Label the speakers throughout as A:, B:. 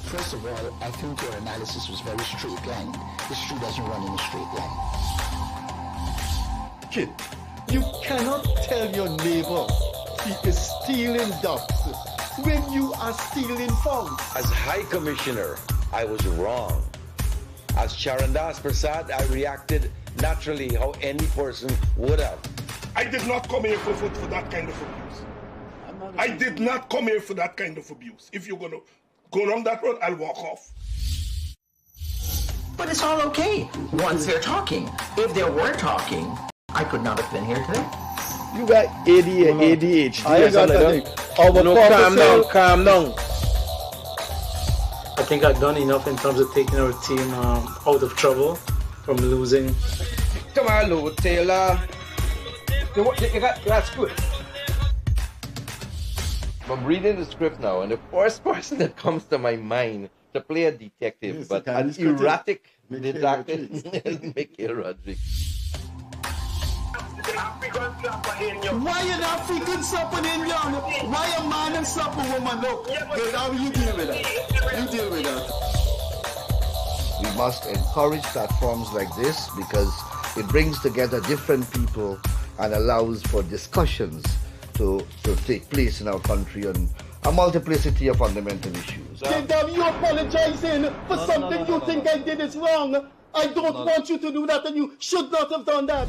A: First of all, I think your analysis was very straight line. History doesn't run in a straight line.
B: Kid, you cannot tell your neighbor he is stealing ducks when you are stealing funds.
C: As High Commissioner, I was wrong. As Charandas Prasad, I reacted naturally how any person would have.
D: I did not come here for that kind of abuse. I did not come here for that kind of abuse. If you're going to go down that road, I'll walk off.
E: But it's all okay once they're talking. If they were talking, I could not have been here today.
B: You got ADHD. I got that.
F: Calm down. I think I've done enough in terms of taking our team out of trouble from losing.
G: Come on, Lou Taylor. That's good.
H: I'm reading the script now, and the first person that comes to my mind to play a detective, yes, but an erratic detective is Mikhail Rodriguez.
B: Why an African slapping in young? Why a man and slap a woman? Look, how you deal with that? You deal with that.
I: We must encourage platforms like this because it brings together different people and allows for discussions to take place in our country on a multiplicity of fundamental issues.
B: You apologizing for something you think I did is wrong. I don't want you to do that, and you should not have done that.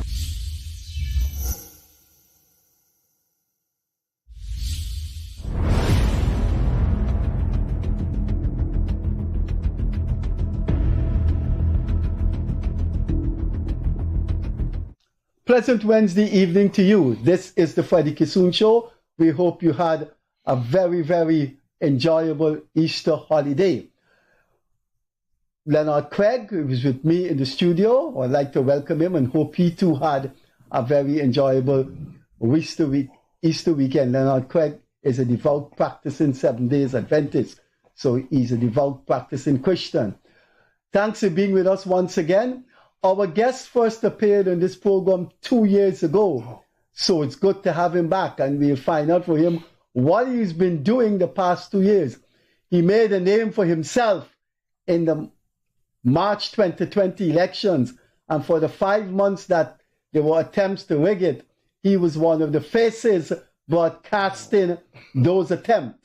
B: Pleasant Wednesday evening to you. This is the Freddie Kissoon Show. We hope you had a very, very enjoyable Easter holiday. Leonard Craig, who is with me in the studio, I'd like to welcome him and hope he too had a very enjoyable Easter weekend. Leonard Craig is a devout practicing Seventh-day Adventist, so he's a devout practicing Christian. Thanks for being with us once again. Our guest first appeared on this program 2 years ago, so it's good to have him back, and we'll find out for him what he's been doing the past 2 years. He made a name for himself in the March 2020 elections, and for the 5 months that there were attempts to rig it, he was one of the faces broadcasting those attempts.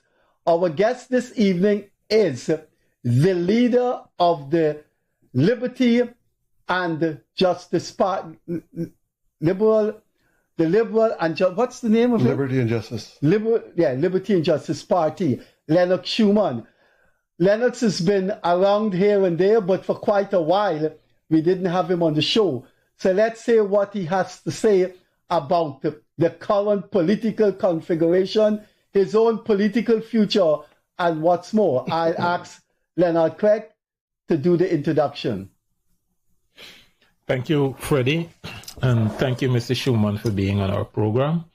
B: Our guest this evening is the leader of the Liberty and Justice Party, Liberty and what's the name of it?
J: Liberty and Justice.
B: Liberty and Justice Party, Lenox Shuman. Lenox has been around here and there, but for quite a while, we didn't have him on the show. So let's hear what he has to say about the current political configuration, his own political future, and what's more. I'll ask Leonard Craig to do the introduction.
K: Thank you, Freddie, and thank you, Mr. Shuman, for being on our program.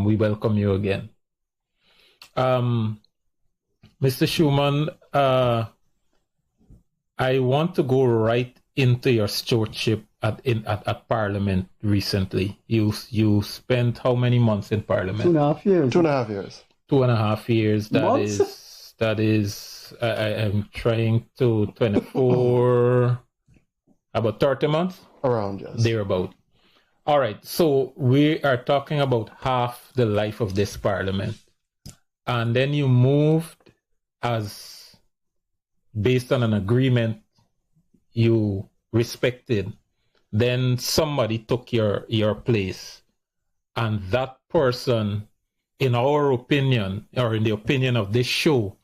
K: We welcome you again. Mr. Shuman, I want to go right into your stewardship at Parliament recently. You spent how many months in Parliament?
B: 2.5 years.
J: 2.5 years.
K: 2.5 years. That is. I'm trying to 24. About 30 months?
J: Around, yes.
K: Thereabout. All right, so we are talking about half the life of this Parliament. And then you moved as based on an agreement you respected. Then somebody took your place. And that person, in our opinion, or in the opinion of this show,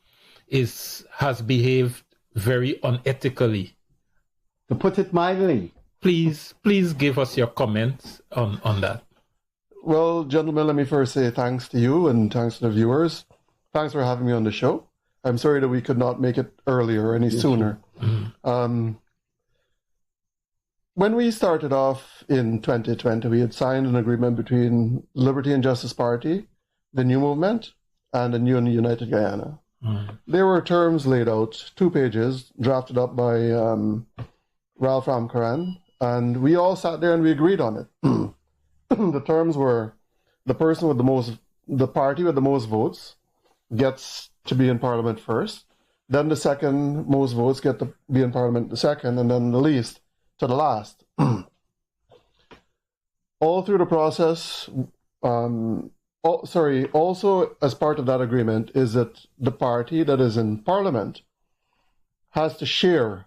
K: has behaved very unethically.
B: To put it mildly.
K: Please give us your comments on that.
J: Well, gentlemen, let me first say thanks to you and thanks to the viewers. Thanks for having me on the show. I'm sorry that we could not make it earlier or any sooner. Mm-hmm. When we started off in 2020, we had signed an agreement between Liberty and Justice Party, the New Movement, and the New and United Guyana. Mm-hmm. There were terms laid out, 2 pages, drafted up by Ralph Ramkaran, and we all sat there and we agreed on it. The terms were the party with the most votes gets to be in Parliament first. Then the second most votes get to be in Parliament the second, and then the least to the last. All through the process, also as part of that agreement is that the party that is in Parliament has to share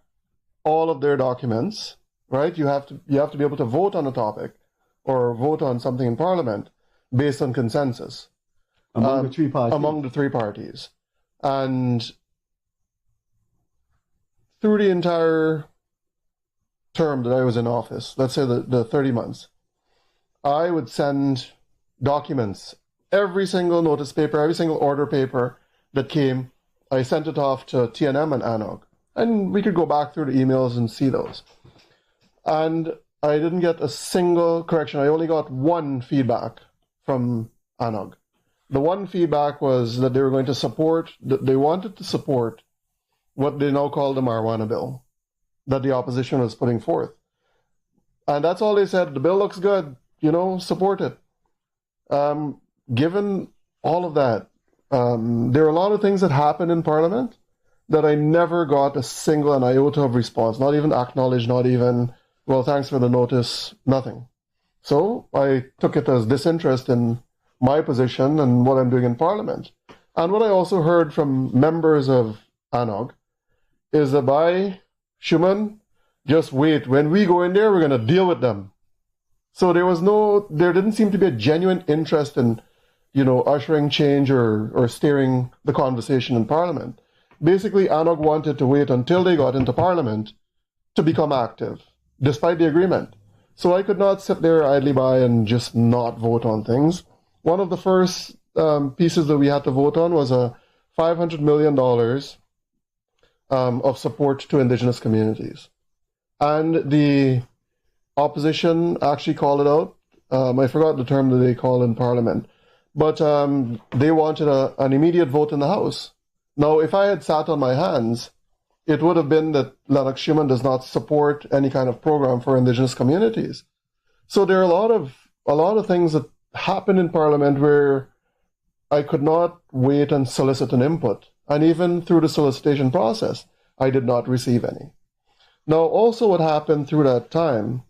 J: all of their documents, right? You have to be able to vote on a topic or vote on something in Parliament based on consensus
B: among the three parties.
J: Among the three parties. And through the entire term that I was in office, let's say the 30 months, I would send documents, every single notice paper, every single order paper that came, I sent it off to TNM and ANUG. And we could go back through the emails and see those. And I didn't get a single correction. I only got one feedback from ANUG. The one feedback was that they were going to support, that they wanted to support what they now call the marijuana bill that the opposition was putting forth. And that's all they said. The bill looks good, support it. Given all of that, there are a lot of things that happen in Parliament that I never got a single an iota of response, not even acknowledged, not even, well, thanks for the notice, nothing. So I took it as disinterest in my position and what I'm doing in Parliament. And what I also heard from members of ANUG is that by Shuman, just wait, when we go in there, we're going to deal with them. So there didn't seem to be a genuine interest in, ushering change or steering the conversation in Parliament. Basically, ANUG wanted to wait until they got into Parliament to become active, despite the agreement. So I could not sit there idly by and just not vote on things. One of the first pieces that we had to vote on was a $500 million of support to Indigenous communities. And the opposition actually called it out. I forgot the term that they call in Parliament. But they wanted an immediate vote in the House. Now, if I had sat on my hands, it would have been that Lenox Shuman does not support any kind of program for Indigenous communities. So there are a lot of things that happen in Parliament where I could not wait and solicit an input. And even through the solicitation process, I did not receive any. Now, also what happened through that time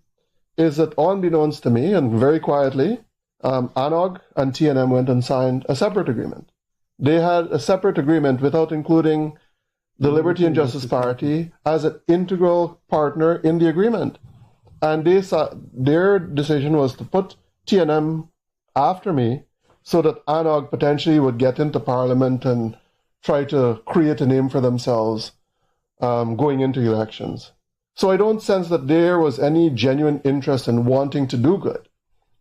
J: is that unbeknownst to me, and very quietly, ANUG and TNM went and signed a separate agreement. They had a separate agreement without including the Liberty and Justice Party as an integral partner in the agreement. And their decision was to put TNM after me so that ANUG potentially would get into Parliament and try to create a name for themselves going into elections. So I don't sense that there was any genuine interest in wanting to do good.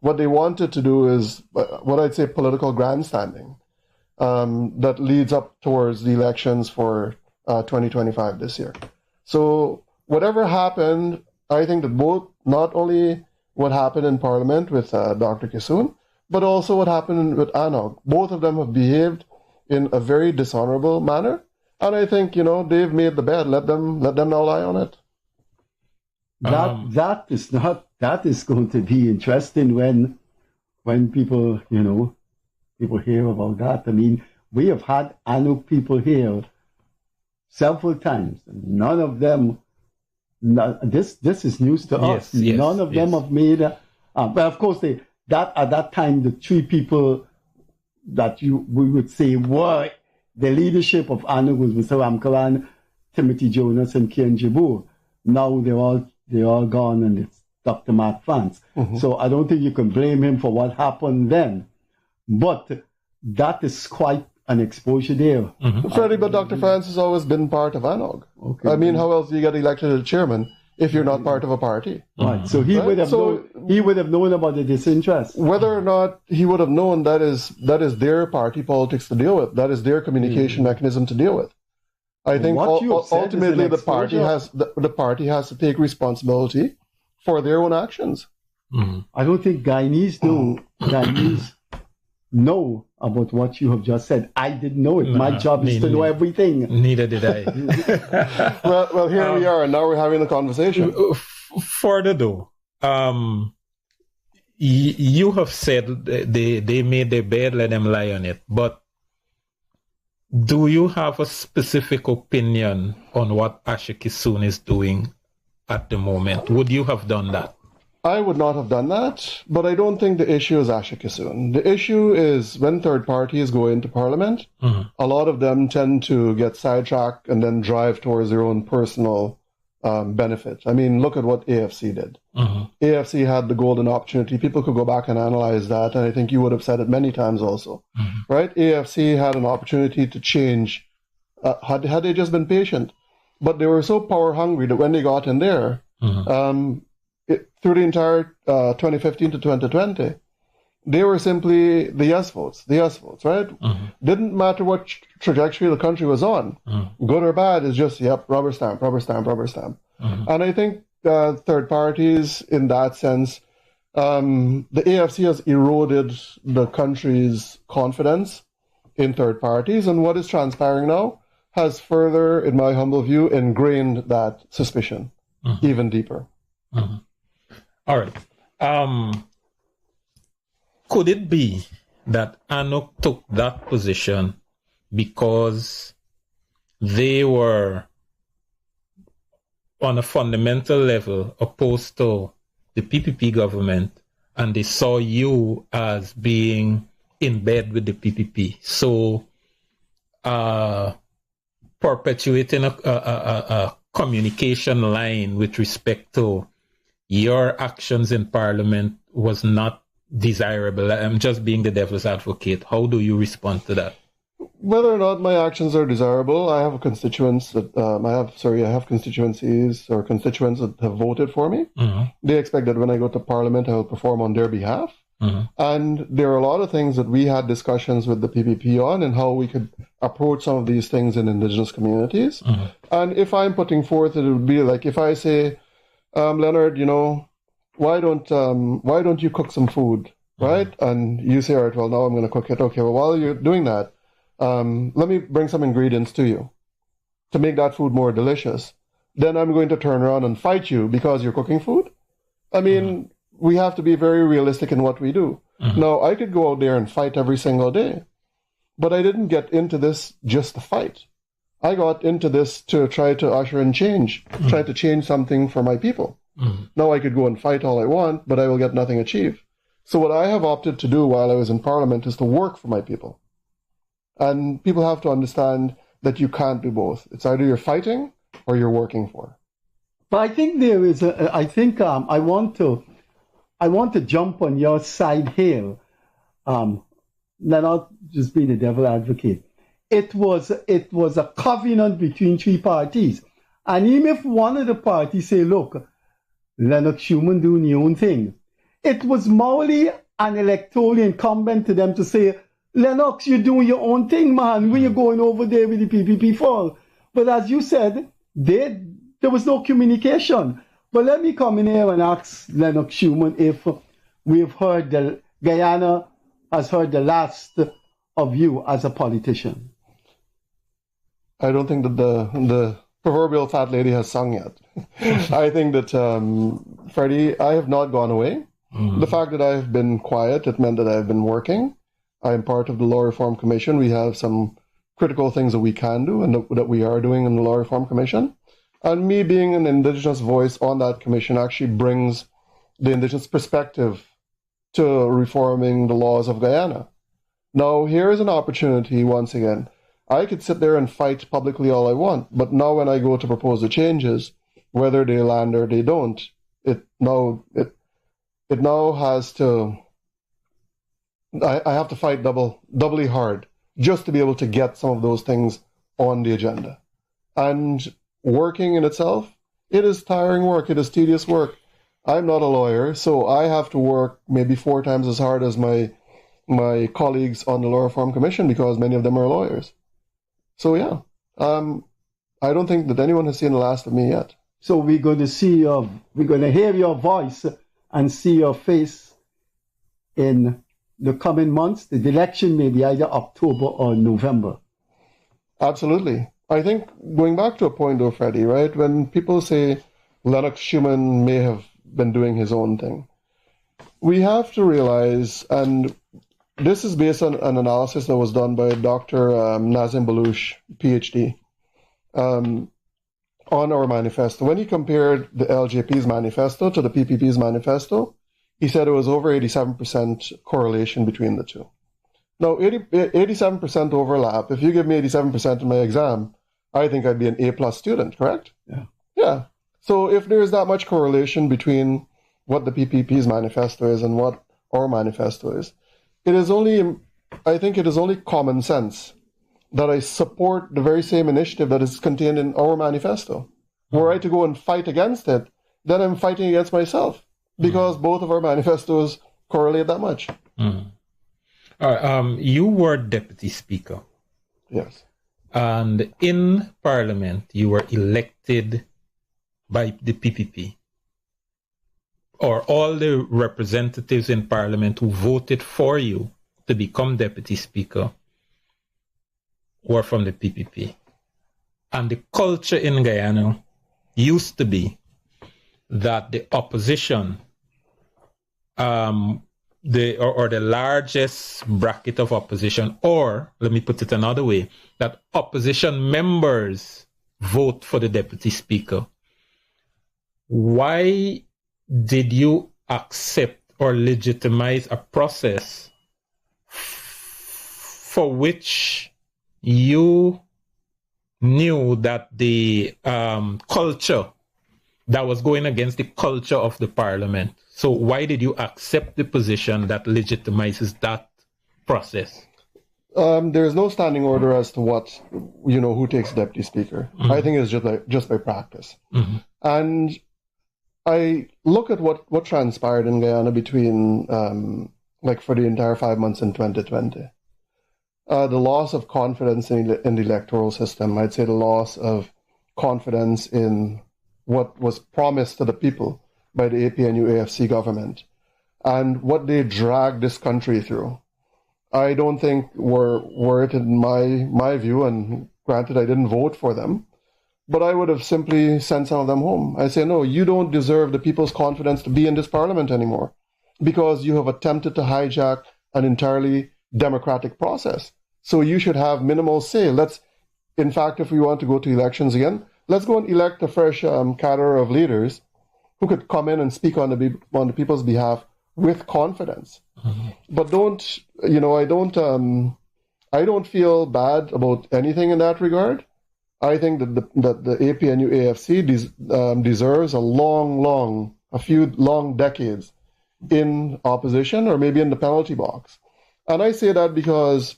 J: What they wanted to do is what I'd say political grandstanding that leads up towards the elections for 2025 this year. So whatever happened, I think that both, not only what happened in Parliament with Dr. Kissoon, but also what happened with ANUG. Both of them have behaved in a very dishonorable manner. And I think, they've made the bed. Let them now lie on it.
B: That is going to be interesting when people, people hear about that. I mean, we have had ANUG people here several times. None of them, this is news to us.
K: Yes,
B: None of them have made, but of course, at that time, the three people that we would say were the leadership of ANUG was Mr. Ramkaran, Timothy Jonas, and Kian Jabur. Now they're all gone, and it's Dr. Mark Vance. Mm-hmm. So I don't think you can blame him for what happened then. But that is quite an exposure there.
J: Mm-hmm. Freddie, but Dr. Vance has always been part of ANUG. Okay. I mean, how else do you get elected as chairman if you're not part of a party?
B: Right. So he would have known about the disinterest.
J: Whether or not he would have known, that is their party politics to deal with. That is their communication mechanism to deal with. I think ultimately the party has to take responsibility for their own actions.
B: Mm-hmm. I don't think Guyanese know about what you have just said. I didn't know it. My job is to know everything.
K: Neither did I.
J: well, here we are, and now we're having the conversation.
K: Further though, you have said they made their bed, let them lie on it. But do you have a specific opinion on what Asha Kissoon is doing at the moment? Would you have done that?
J: I would not have done that, but I don't think the issue is Asha Kissoon. The issue is when third parties go into Parliament, a lot of them tend to get sidetracked and then drive towards their own personal benefit. I mean, look at what AFC did. AFC had the golden opportunity. People could go back and analyze that, and I think you would have said it many times also, right? AFC had an opportunity to change had they just been patient. But they were so power hungry that when they got in there, through the entire 2015 to 2020, they were simply the yes votes, right? Didn't matter what trajectory the country was on, good or bad, is just, yep, rubber stamp. And I think third parties, in that sense, the AFC has eroded the country's confidence in third parties, and what is transpiring now has further, in my humble view, ingrained that suspicion even deeper.
K: All right. Could it be that ANUG took that position because they were, on a fundamental level, opposed to the PPP government, and they saw you as being in bed with the PPP? So, perpetuating a communication line with respect to your actions in Parliament was not desirable. I'm just being the devil's advocate. How do you respond to that?
J: Whether or not my actions are desirable, I have constituents that I have constituencies or constituents that have voted for me. They expect that when I go to Parliament, I will perform on their behalf. And there are a lot of things that we had discussions with the PPP on, and how we could approach some of these things in Indigenous communities. And if I'm putting forth, it would be like if I say, Leonard, why don't you cook some food, right? And you say, all right, well, now I'm going to cook it. Okay, well, while you're doing that, let me bring some ingredients to you to make that food more delicious. Then I'm going to turn around and fight you because you're cooking food. I mean, we have to be very realistic in what we do. Now, I could go out there and fight every single day, but I didn't get into this just to fight. I got into this to try to usher in change, try to change something for my people. Now I could go and fight all I want, but I will get nothing achieved. So what I have opted to do while I was in Parliament is to work for my people. And people have to understand that you can't do both. It's either you're fighting or you're working for.
B: But I think there is I want to jump on your side here. Not just being a devil advocate. It was a covenant between three parties. And even if one of the parties say, look, Lenox Shuman doing your own thing, it was morally an electoral incumbent to them to say, Lenox, you're doing your own thing, man. When you're going over there with the PPP fall. But as you said, there was no communication. But let me come in here and ask Lenox Shuman if we've heard Guyana has heard the last of you as a politician.
J: I don't think that the proverbial fat lady has sung yet. I think that, Freddie, I have not gone away. The fact that I've been quiet, it meant that I've been working. I am part of the Law Reform Commission. We have some critical things that we can do and that we are doing in the Law Reform Commission. And me being an Indigenous voice on that commission actually brings the Indigenous perspective to reforming the laws of Guyana. Now, here is an opportunity once again. I could sit there and fight publicly all I want, but now when I go to propose the changes, whether they land or they don't, it now has to. I have to fight doubly hard just to be able to get some of those things on the agenda. And working in itself, it is tiring work. It is tedious work. I'm not a lawyer, so I have to work maybe 4 times as hard as my colleagues on the Law Reform Commission because many of them are lawyers. So yeah, I don't think that anyone has seen the last of me yet.
B: So we're going to hear your voice and see your face in the coming months. The election may be either October or November.
J: Absolutely. I think going back to a point though, Freddie, right? When people say Lenox Shuman may have been doing his own thing, we have to realize, and this is based on an analysis that was done by Dr. Nazim Balouch, PhD, on our manifesto. When he compared the LJP's manifesto to the PPP's manifesto, he said it was over 87% correlation between the two. Now, 87% overlap. If you give me 87% in my exam, I think I'd be an A+ student, correct? Yeah. So if there's that much correlation between what the PPP's manifesto is and what our manifesto is, I think it is only common sense that I support the very same initiative that is contained in our manifesto. Were I to go and fight against it, then I'm fighting against myself, because both of our manifestos correlate that much.
K: All right, you were deputy speaker.
J: Yes.
K: And in Parliament, you were elected by the PPP. Or all the representatives in Parliament who voted for you to become deputy speaker were from the PPP. And the culture in Guyana used to be that the opposition, the largest bracket of opposition, or let me put it another way, that opposition members vote for the deputy speaker. Why did you accept or legitimize a process for which you knew that the culture that was going against the culture of the parliament? So why did you accept the position that legitimizes that process?
J: There is no standing order as to what, who takes deputy speaker. I think it's just by practice. And I look at what transpired in Guyana between, for the entire 5 months in 2020. The loss of confidence in the electoral system. I'd say the loss of confidence in what was promised to the people by the APNU+AFC government and what they dragged this country through. I don't think were it in my view, and granted I didn't vote for them, but I would have simply sent some of them home. I say, no, you don't deserve the people's confidence to be in this parliament anymore because you have attempted to hijack an entirely democratic process. So you should have minimal say. In fact, if we want to go to elections again, let's go and elect a fresh cadre of leaders who could come in and speak on the people's behalf with confidence. But I don't feel bad about anything in that regard. I think that the APNU+AFC deserves a few long decades in opposition or maybe in the penalty box. And I say that because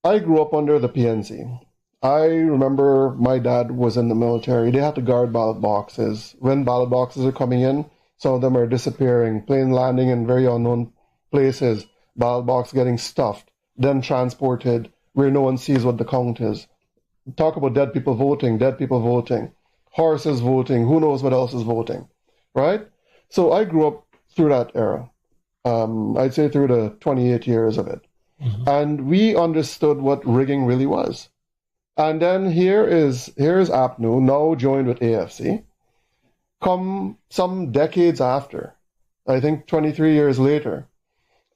J: I grew up under the PNC. I remember my dad was in the military. They had to guard ballot boxes. When ballot boxes are coming in, some of them are disappearing, plane landing in very unknown places, ballot box getting stuffed, then transported where no one sees what the count is. Talk about dead people voting, horses voting, who knows what else is voting, right? So I grew up through that era. I'd say through the 28 years of it. And we understood what rigging really was. And then here is APNU, now joined with AFC, come some decades after, I think 23 years later,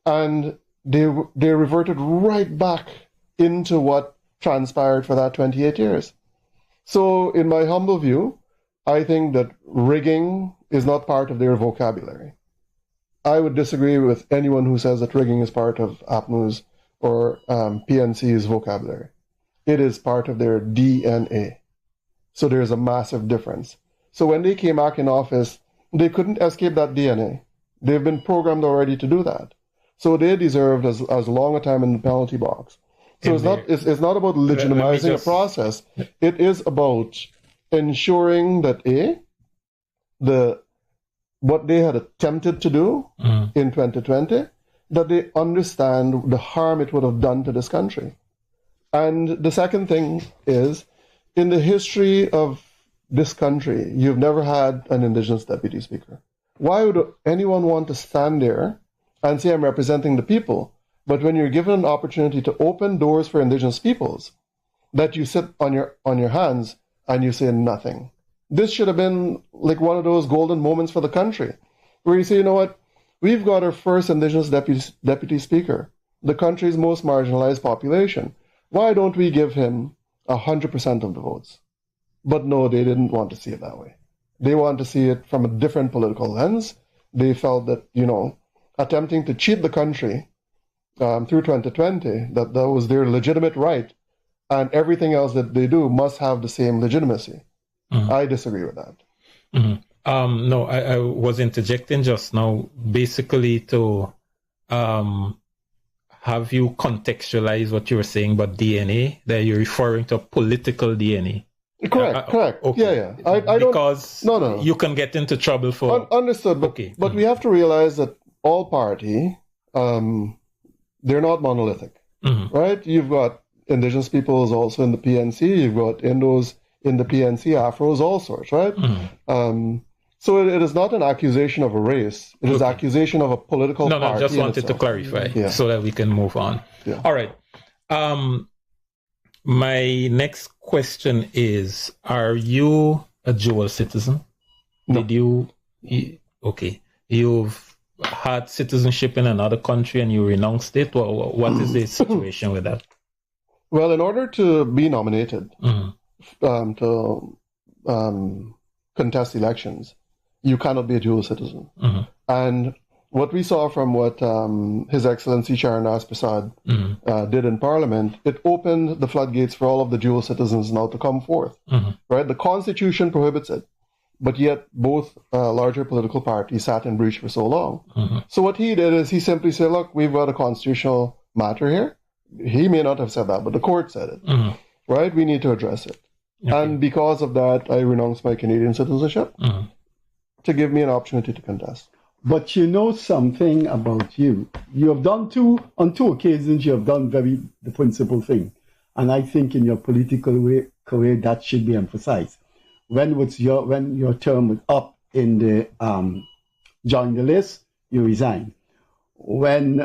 J: and they reverted right back into what transpired for that 28 years. So in my humble view, I think that rigging is not part of their vocabulary. I would disagree with anyone who says that rigging is part of APNU's or PNC's vocabulary. It is part of their DNA. So there's a massive difference. So when they came back in office, they couldn't escape that DNA. They've been programmed already to do that. So they deserved as long a time in the penalty box. So it's not about legitimizing a process. It is about ensuring that what they had attempted to do in 2020, that they understand the harm it would have done to this country. And the second thing is, in the history of this country, you've never had an Indigenous deputy speaker. Why would anyone want to stand there and say, I'm representing the people, but when you're given an opportunity to open doors for Indigenous peoples, that you sit on your hands and you say nothing? This should have been like one of those golden moments for the country, where you say, you know what, we've got our first Indigenous deputy speaker, the country's most marginalized population. Why don't we give him 100% of the votes? But no, they didn't want to see it that way. They want to see it from a different political lens. They felt that, attempting to cheat the country through 2020, that was their legitimate right, and everything else that they do must have the same legitimacy. I disagree with that.
K: No, I was interjecting just now, basically to have you contextualize what you were saying about DNA, that you're referring to political DNA.
J: Correct.
K: Okay.
J: Yeah. I don't,
K: because
J: no.
K: You can get into trouble for...
J: Understood, but we have to realize that all party, they're not monolithic, right? You've got Indigenous peoples also in the PNC, you've got Indos in the PNC, Afros, all sorts, right? So it is not an accusation of a race, it is accusation of a political party.
K: No, just wanted to clarify so that we can move on.
J: Yeah.
K: All right. My next question is, are you a dual citizen?
J: No.
K: Okay. You've had citizenship in another country and you renounced it? What is the situation with that?
J: Well, in order to be nominated to contest elections, you cannot be a dual citizen. And what we saw from what His Excellency Charandas Prasad did in Parliament, it opened the floodgates for all of the dual citizens now to come forth. Right? The Constitution prohibits it, but yet both larger political parties sat in breach for so long. So what he did is he simply said, look, we've got a constitutional matter here. He may not have said that, but the court said it. Right? We need to address it. Okay. And because of that, I renounced my Canadian citizenship to give me an opportunity to contest.
B: But you know something about you. You have done on two occasions, you have done the principal thing. And I think in your political career, that should be emphasized. When your term was up in the join the list, you resigned. When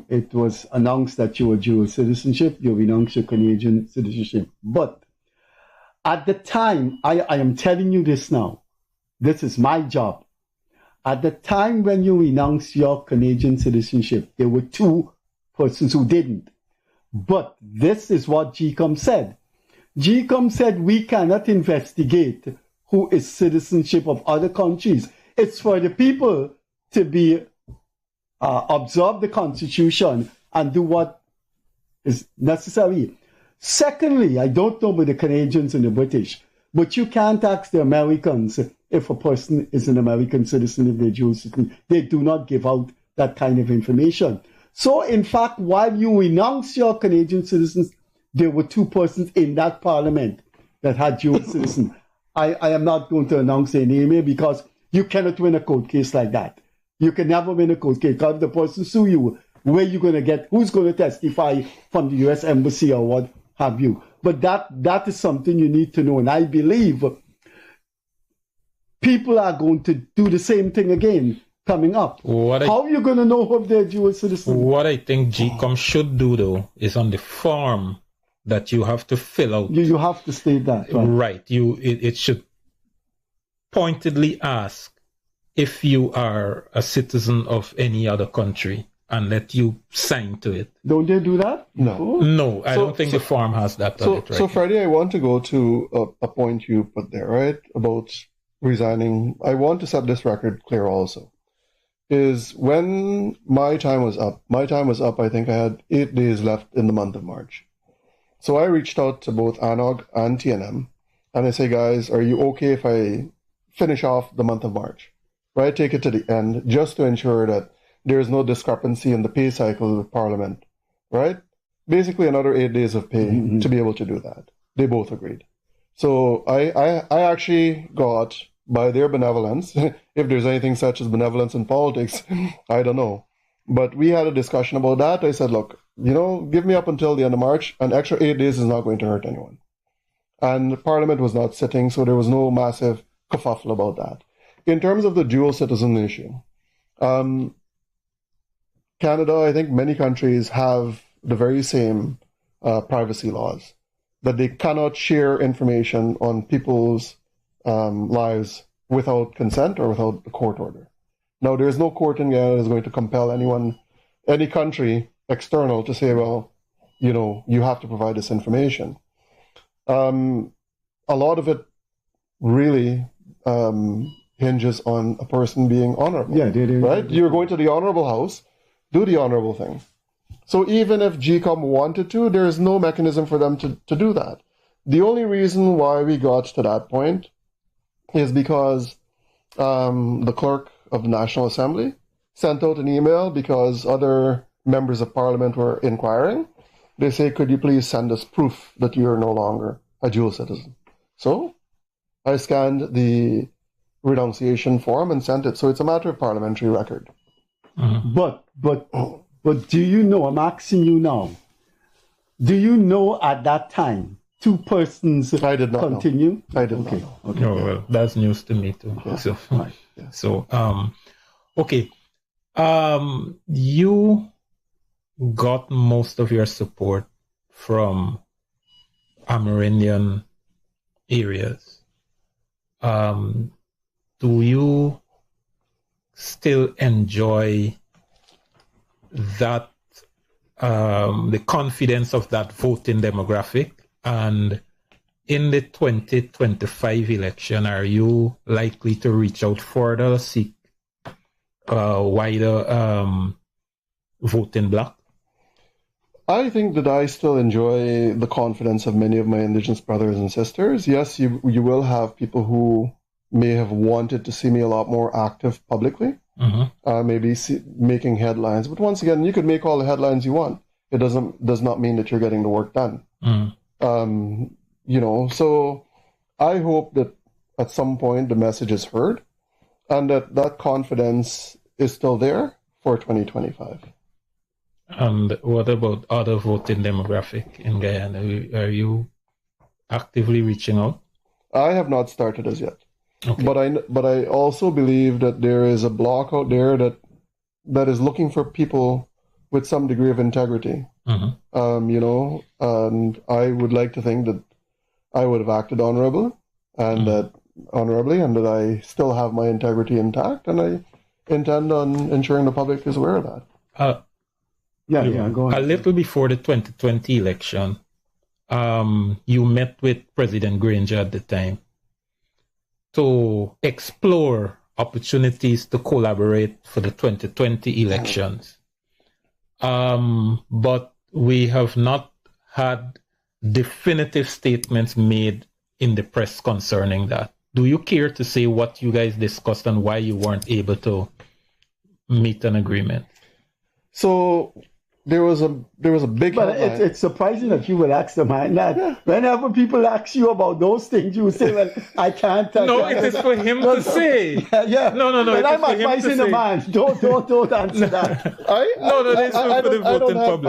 B: it was announced that you were dual citizenship, you renounced your Canadian citizenship. But at the time, I am telling you this now, this is my job. At the time when you renounced your Canadian citizenship, there were two persons who didn't. But this is what GCOM said. GCOM said we cannot investigate who is citizenship of other countries. It's for the people to be observe the Constitution and do what is necessary. Secondly, I don't know about the Canadians and the British, but you can't ask the Americans if a person is an American citizen, if they're dual citizen. They do not give out that kind of information. So, in fact, while you renounce your Canadian citizens, there were two persons in that parliament that had dual citizen. I am not going to announce their name here because you cannot win a court case like that. You can never win a court case because if the person sue you, where you going to get, who's going to testify from the U.S. Embassy or what have you. But that is something you need to know. And I believe people are going to do the same thing again coming up. How are you going to know if they're dual citizens?
K: What I think GCOM should do, though, is on the form that you have to fill out.
B: You have to state that.
K: Right. It should pointedly ask if you are a citizen of any other country and let you sign to it.
B: Don't they do that?
J: No.
B: Oh.
K: No, I don't think the form has that on it right
J: So, Freddie, I want to go to a point you put there, right, about resigning. I want to set this record clear also. Is when my time was up, I think I had 8 days left in the month of March. So I reached out to both ANUG and TNM, and I say, guys, are you okay if I finish off the month of March? Right, take it to the end, just to ensure that there is no discrepancy in the pay cycle of Parliament, right? Basically, another 8 days of pay to be able to do that. They both agreed. So I actually got, by their benevolence, if there's anything such as benevolence in politics, I don't know. But we had a discussion about that. I said, look, give me up until the end of March. An extra 8 days is not going to hurt anyone. And Parliament was not sitting, so there was no massive kerfuffle about that. In terms of the dual citizen issue, Canada, I think many countries have the very same privacy laws, that they cannot share information on people's lives without consent or without a court order. Now, there's no court in Guyana that is going to compel any country external to say, well, you have to provide this information. A lot of it really hinges on a person being honorable.
B: Yeah,
J: right? You're going to the honorable house, do the honorable thing. So even if GCOM wanted to, there is no mechanism for them to do that. The only reason why we got to that point is because the clerk of the National Assembly sent out an email because other members of parliament were inquiring. They say, could you please send us proof that you're no longer a dual citizen? So I scanned the renunciation form and sent it. So it's a matter of parliamentary record.
B: Mm-hmm. But do you know, I'm asking you now, do you know at that time, two persons
J: I did not
B: continue?
J: Know. I did not know.
B: Okay.
K: No, well, that's news to me too.
J: Yeah.
K: So,
B: right.
J: Yeah.
K: So, okay. You got most of your support from Amerindian areas. Do you still enjoy that, the confidence of that voting demographic? And in the 2025 election, are you likely to reach out further, seek wider voting bloc?
J: I think that I still enjoy the confidence of many of my Indigenous brothers and sisters. Yes, you will have people who may have wanted to see me a lot more active publicly, maybe making headlines. But once again, you could make all the headlines you want. It does not mean that you're getting the work done. So I hope that at some point the message is heard and that confidence is still there for 2025.
K: And what about other voting demographic in Guyana? Are you actively reaching out?
J: I have not started as yet.
K: Okay.
J: But I also believe that there is a bloc out there that is looking for people with some degree of integrity. And I would like to think that I would have acted honorably and that I still have my integrity intact, and I intend on ensuring the public is aware of that.
B: Go ahead.
K: A little before the 2020 election, you met with President Granger at the time to explore opportunities to collaborate for the 2020 elections. But we have not had definitive statements made in the press concerning that. Do you care to say what you guys discussed and why you weren't able to meet an agreement?
J: So there was a big.
B: But it's surprising that you would ask the man that. Yeah. Whenever people ask you about those things, you say, "Well, I can't."
K: No, it is for him to say. No.
B: But I'm advising the man. Don't answer that.
J: I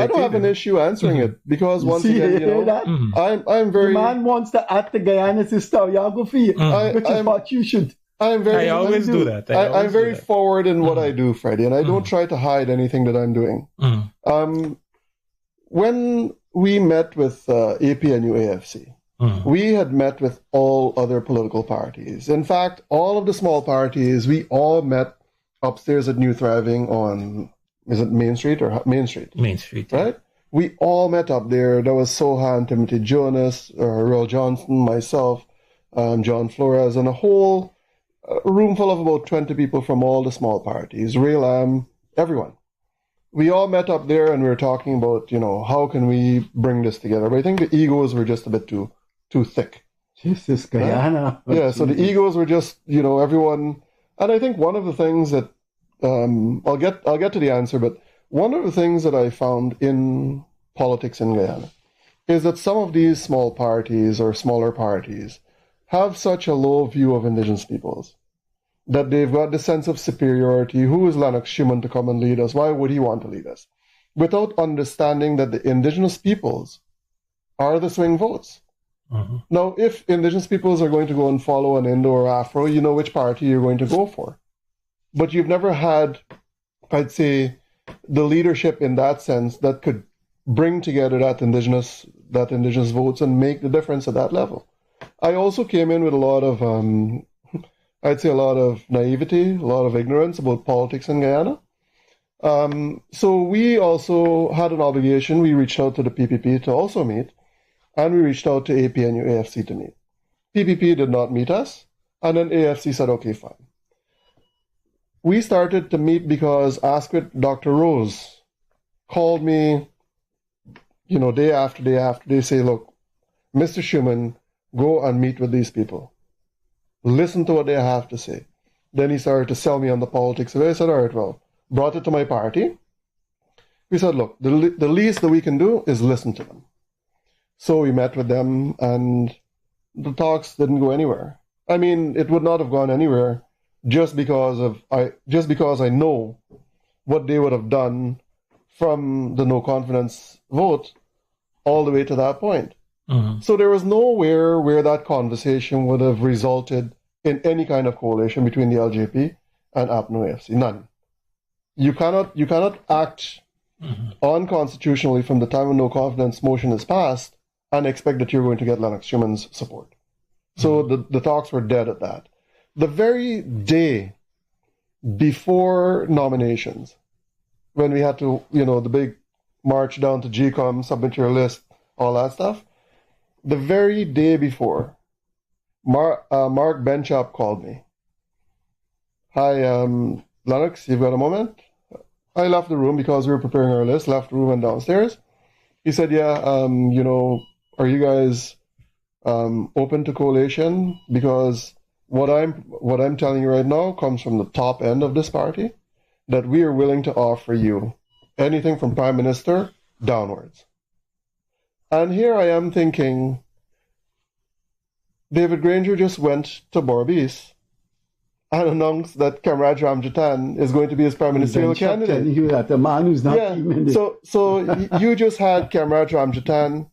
J: don't have an issue answering it because once again, I'm very.
B: The man wants to act the Guyana's historiography, which is what you should.
K: I always do that.
J: I'm very forward in what I do, Freddie, and I don't try to hide anything that I'm doing. When we met with APNU+AFC, we had met with all other political parties. In fact, all of the small parties, we all met upstairs at New Thriving on, is it Main Street or Main Street?
K: Main Street,
J: right? We all met up there. There was Sohan, Timothy Jonas, Earl Johnson, myself, John Flores, and a whole room full of about 20 people from all the small parties, Ray Lam, everyone. We all met up there and we were talking about, how can we bring this together? But I think the egos were just a bit too thick.
B: Jesus, Guyana.
J: Right? Yeah, so the egos were just, everyone. And I think one of the things that, I'll get to the answer, but one of the things that I found in politics in Guyana is that some of these small parties or smaller parties have such a low view of Indigenous peoples that they've got this sense of superiority. Who is Lenox Shuman to come and lead us? Why would he want to lead us? Without understanding that the Indigenous peoples are the swing votes. Now, if Indigenous peoples are going to go and follow an Indo or Afro, you know which party you're going to go for. But you've never had, I'd say, the leadership in that sense that could bring together that Indigenous votes and make the difference at that level. I also came in with a lot of I'd say a lot of naivety, a lot of ignorance about politics in Guyana. So we also had an obligation. We reached out to the PPP to also meet, and we reached out to APNU+AFC to meet. PPP did not meet us, and then AFC said, okay, fine. We started to meet because Dr. Rose called me, day after day after day, say, look, Mr. Shuman, go and meet with these people. Listen to what they have to say. Then he started to sell me on the politics of it. I said, all right, well, brought it to my party. We said, look, the least that we can do is listen to them. So we met with them, and the talks didn't go anywhere. I mean, it would not have gone anywhere just because I know what they would have done from the no confidence vote all the way to that point. Mm-hmm. So there was nowhere where that conversation would have resulted in any kind of coalition between the LJP and APNU+AFC. None. You cannot act unconstitutionally from the time a no confidence motion is passed and expect that you're going to get Lenox Shuman's support. So the talks were dead at that. The very day before nominations, when we had to, the big march down to GCOM, submit your list, all that stuff, the very day before, Mark Benchop called me. Hi, Lenox, you've got a moment? I left the room because we were preparing our list, left the room and downstairs. He said, yeah, are you guys open to coalition? Because what I'm telling you right now comes from the top end of this party, that we are willing to offer you anything from Prime Minister downwards. And here I am thinking, David Granger just went to Borbice and announced that Comrade Ramjatan is going to be his prime ministerial candidate.
B: You that the man who's not even
J: So you just had Comrade Ramjatan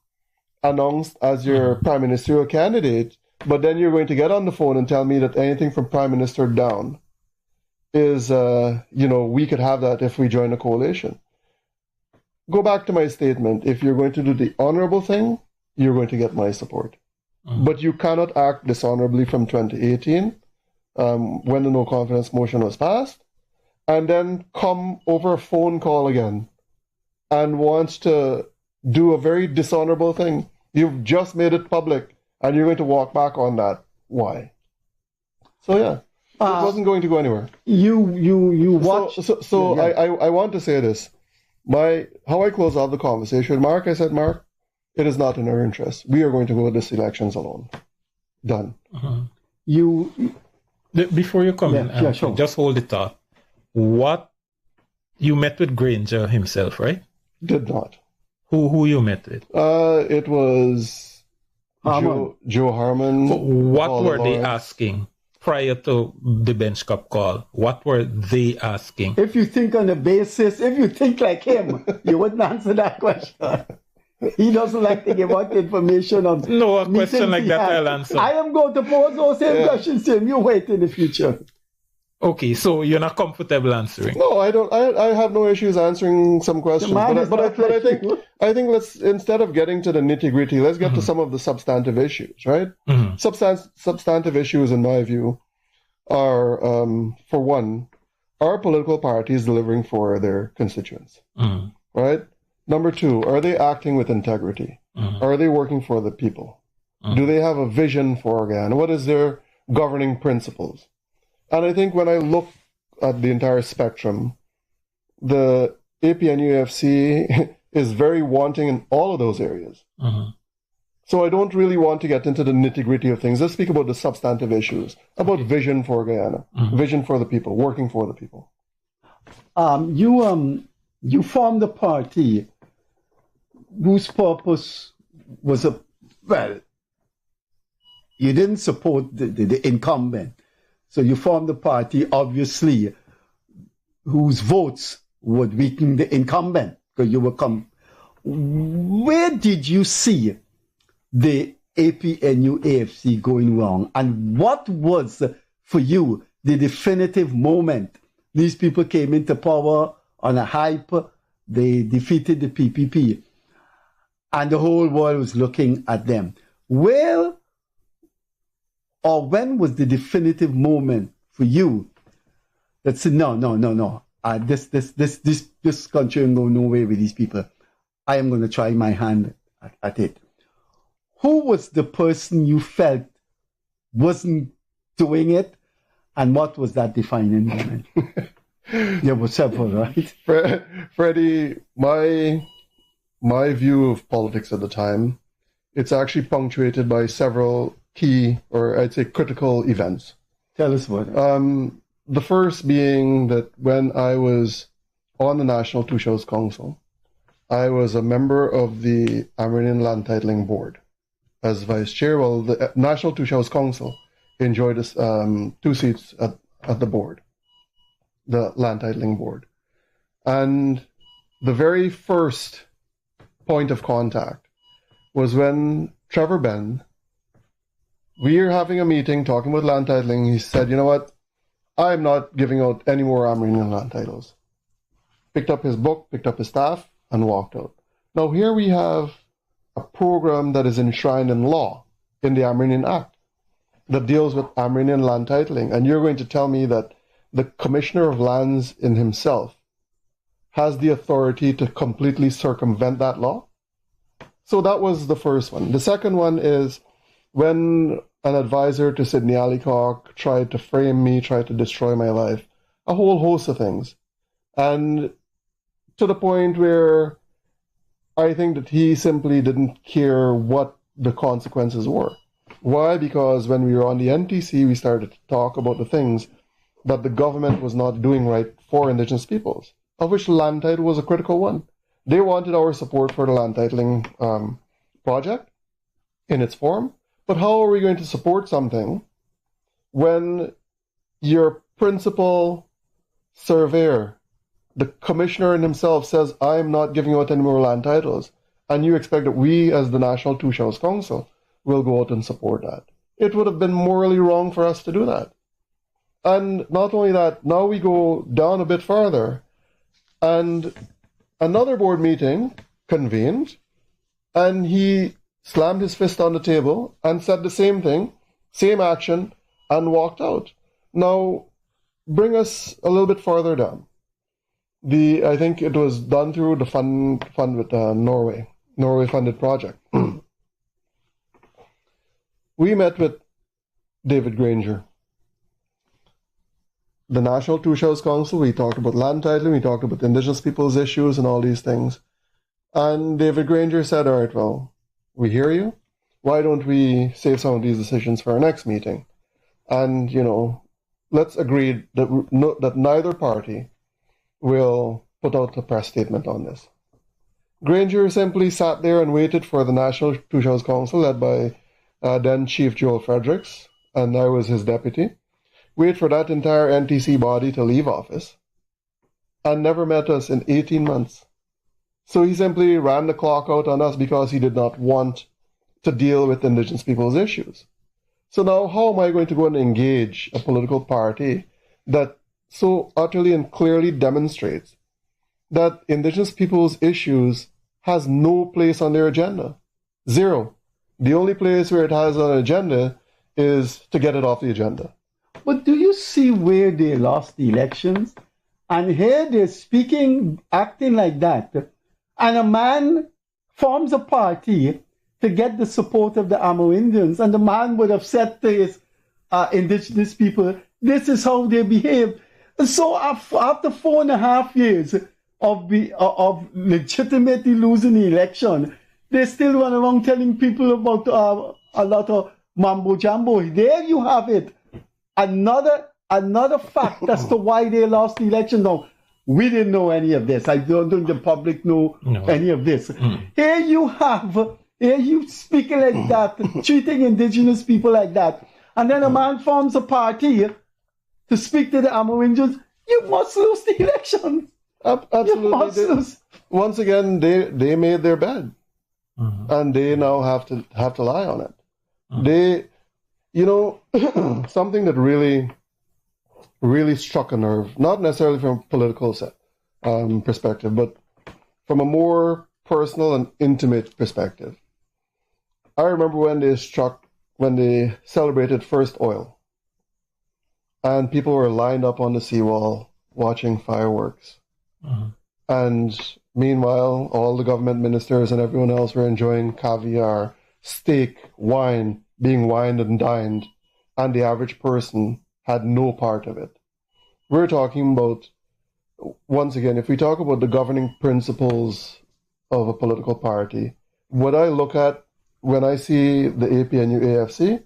J: announced as your prime ministerial candidate, but then you're going to get on the phone and tell me that anything from Prime Minister down is, we could have that if we join a coalition. Go back to my statement. If you're going to do the honorable thing, you're going to get my support. But you cannot act dishonorably from 2018, when the no confidence motion was passed, and then come over a phone call again and want to do a very dishonorable thing. You've just made it public, and you're going to walk back on that. Why? So yeah, it wasn't going to go anywhere.
B: You watch.
J: So I want to say this. How I close out the conversation with Mark, I said, Mark, it is not in our interest. We are going to go to these elections alone. Done.
K: Before you come in,
B: sure.
K: Just hold the thought. You met with Granger himself, right?
J: Did not.
K: Who you met with?
J: It was Joe Harmon.
K: What were they asking prior to the bench cup call? What were they asking?
B: If you think like him, you wouldn't answer that question. He doesn't like to give out information on.
K: No, a question like that I'll answer.
B: I am going to pose those same questions to him. You wait in the future.
K: Okay, so you're not comfortable answering.
J: No, I don't. I have no issues answering some questions. But I think let's, instead of getting to the nitty-gritty, let's get to some of the substantive issues, right? Substantive issues, in my view, are, for one, are political parties delivering for their constituents, right? Number two, are they acting with integrity? Are they working for the people? Do they have a vision for Guyana? What is their governing principles? And I think when I look at the entire spectrum, the APNU+AFC is very wanting in all of those areas. So I don't really want to get into the nitty-gritty of things. Let's speak about the substantive issues, about vision for Guyana, vision for the people, working for the people.
B: You formed a party whose purpose was you didn't support the incumbent. So you formed a party, obviously, whose votes would weaken the incumbent, because you were Where did you see the APNU+AFC going wrong? And what was, for you, the definitive moment? These people came into power on a hype. They defeated the PPP. And the whole world was looking at them. Well, or when was the definitive moment for you that said, no, this country ain't going nowhere with these people. I am going to try my hand at it. Who was the person you felt wasn't doing it, and what was that defining moment? There were several, right?
J: Freddie, my view of politics at the time, it's actually punctuated by several key, or I'd say critical events.
B: Tell us what.
J: The first being that when I was on the National Two Shows Council, I was a member of the Amerindian Land Titling Board as vice chair. Well, the National Two Shows Council enjoyed 2 seats at the board, the Land Titling Board. And the very first point of contact was when Trevor Ben, we were having a meeting talking about land titling. He said, you know what, I'm not giving out any more Amerindian land titles. Picked up his book, picked up his staff, and walked out. Now here we have a program that is enshrined in law, in the Amerindian Act, that deals with Amerindian land titling. And you're going to tell me that the Commissioner of Lands in himself has the authority to completely circumvent that law? So that was the first one. The second one is when an advisor to Sidney Allicock tried to frame me, tried to destroy my life, a whole host of things. And to the point where I think that he simply didn't care what the consequences were. Why? Because when we were on the NTC, we started to talk about the things that the government was not doing right for Indigenous peoples, of which land title was a critical one. They wanted our support for the land titling project in its form, but how are we going to support something when your principal surveyor, the commissioner in himself, says, I'm not giving out any more land titles, and you expect that we as the National Two Shows Council will go out and support that? It would have been morally wrong for us to do that. And not only that, now we go down a bit further, and another board meeting convened, and he slammed his fist on the table and said the same thing, same action, and walked out. Now, bring us a little bit further down. I think it was done through the fund with Norway funded project. We met with David Granger, the National Two Shows Council. We talked about land titling, we talked about Indigenous people's issues and all these things. And David Granger said, all right, well, we hear you. Why don't we save some of these decisions for our next meeting? And, let's agree that neither party will put out a press statement on this. Granger simply sat there and waited for the National Two Shows Council, led by then Chief Joel Fredericks, and I was his deputy. Wait for that entire NTC body to leave office, and never met us in 18 months. So he simply ran the clock out on us because he did not want to deal with Indigenous people's issues. So now how am I going to go and engage a political party that so utterly and clearly demonstrates that Indigenous people's issues has no place on their agenda? Zero. The only place where it has an agenda is to get it off the agenda.
B: But do you see where they lost the elections? And here they're speaking, acting like that. And a man forms a party to get the support of the Amerindians, and the man would have said to his Indigenous people, this is how they behave. And so after 4.5 years of legitimately losing the election, they still run around telling people about a lot of mambo jumbo. There you have it. Another fact as to why they lost the election. No, we didn't know any of this. I don't think the public know any of this. Here you speaking like that, treating Indigenous people like that, and then a man forms a party to speak to the Amerindians. You must lose the election.
J: Absolutely. Once again, they made their bed, and they now have to lie on it. They, something that really struck a nerve, not necessarily from a political perspective, but from a more personal and intimate perspective. I remember when when they celebrated first oil. And people were lined up on the seawall watching fireworks. And meanwhile, all the government ministers and everyone else were enjoying caviar, steak, wine, being wined and dined, and the average person had no part of it. We're talking about, once again, if we talk about the governing principles of a political party, what I look at when I see the APNU+AFC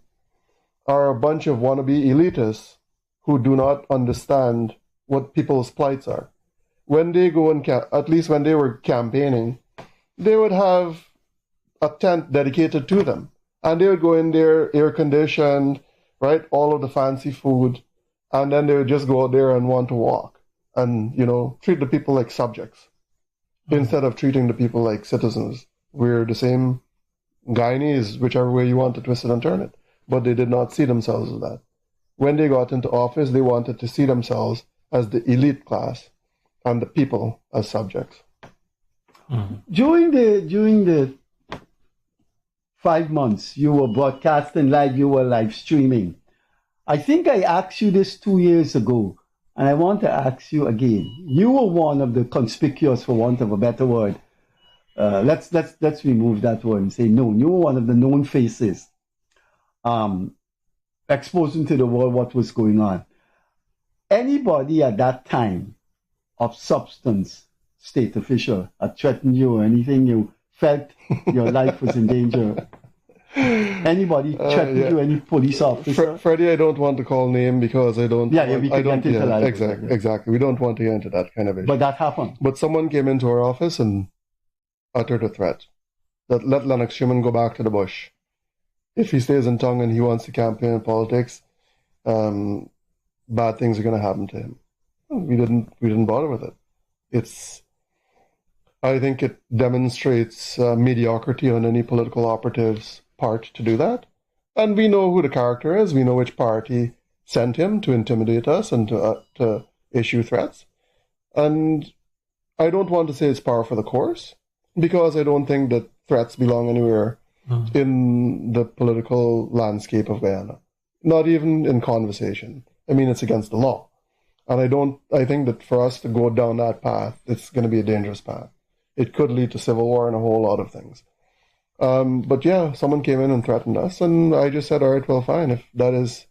J: are a bunch of wannabe elitists who do not understand what people's plights are. When they go and at least when they were campaigning, they would have a tent dedicated to them. And they would go in there, air-conditioned, right, all of the fancy food, and then they would just go out there and want to walk and, treat the people like subjects instead of treating the people like citizens. We're the same Guyanese, whichever way you want to twist it and turn it. But they did not see themselves as that. When they got into office, they wanted to see themselves as the elite class and the people as subjects.
B: During the 5 months you were broadcasting live, you were live streaming. I think I asked you this 2 years ago, and I want to ask you again. You were one of the conspicuous, for want of a better word. Let's remove that word and say known. You were one of the known faces, exposing to the world what was going on. Anybody at that time of substance, state official, had threatened you or anything, you felt your life was in danger? Anybody threatened you, any police officer?
J: Freddie, I don't want to call name because I don't.
B: We can get into that.
J: Exactly. We don't want to get into that kind of issue.
B: But that happened.
J: But someone came into our office and uttered a threat that let Lenox Shuman go back to the bush. If he stays in Tongue and he wants to campaign in politics, bad things are going to happen to him. We didn't bother with it. I think it demonstrates mediocrity on any political operative's part to do that. And we know who the character is. We know which party sent him to intimidate us and to issue threats. And I don't want to say it's par for the course, because I don't think that threats belong anywhere in the political landscape of Guyana. Not even in conversation. I mean, it's against the law. And I think that for us to go down that path, it's going to be a dangerous path. It could lead to civil war and a whole lot of things. But yeah, someone came in and threatened us, and I just said, all right, well, fine, if that is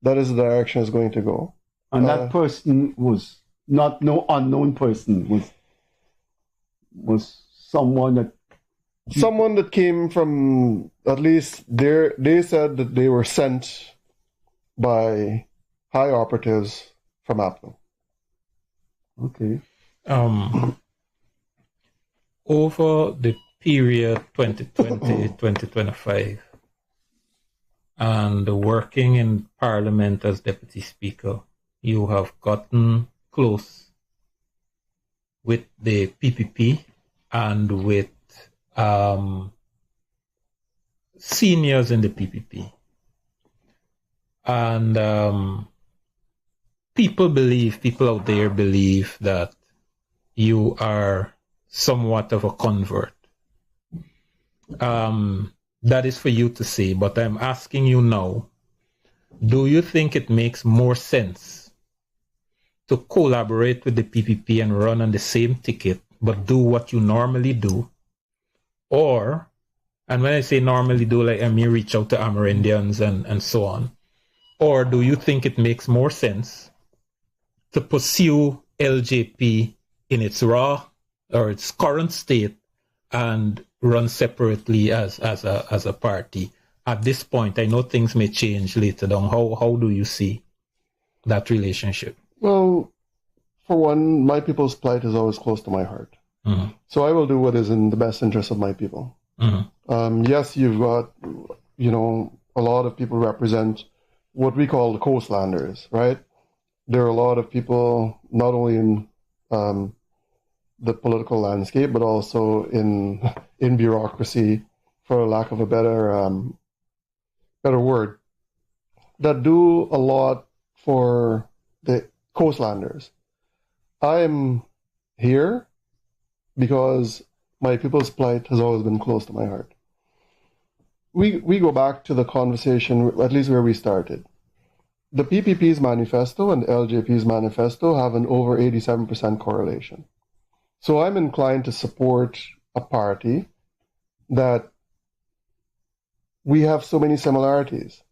J: the direction it's going to go.
B: And that person was not no unknown person, was someone that came from, at least they said that they were sent by high operatives from APNU. Okay.
K: Over the period 2020-2025 and working in Parliament as Deputy Speaker, you have gotten close with the PPP and with seniors in the PPP. And people out there believe that you are somewhat of a convert. That is for you to say, but I'm asking you now, do you think it makes more sense to collaborate with the PPP and run on the same ticket, but do what you normally do? Or, and when I say normally do, like I mean reach out to Amerindians and so on. Or do you think it makes more sense to pursue LJP in its raw or its current state and run separately as a party? At this point, I know things may change later on. How do you see that relationship?
J: Well, for one, my people's plight is always close to my heart. Mm-hmm. So I will do what is in the best interest of my people. Mm-hmm. Yes, you've got, a lot of people represent what we call the coastlanders, right? There are a lot of people, not only in the political landscape, but also in bureaucracy, for lack of a better word, that do a lot for the coastlanders. I am here because my people's plight has always been close to my heart. we go back to the conversation, at least where we started. The PPP's manifesto and the LJP's manifesto have an over 87% correlation. So I'm inclined to support a party that we have so many similarities.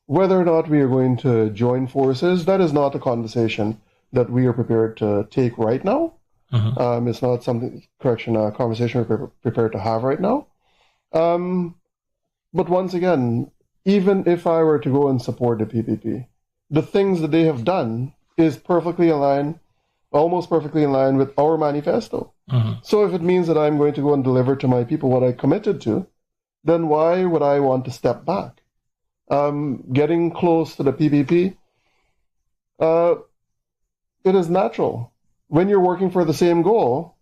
J: Whether or not we are going to join forces, that is not a conversation that we are prepared to take right now. It's not a conversation we're prepared to have right now. But once again, even if I were to go and support the PPP, the things that they have done is perfectly aligned, almost perfectly in line with our manifesto. So if it means that I'm going to go and deliver to my people what I committed to, then why would I want to step back? Getting close to the PPP, it is natural. When you're working for the same goal,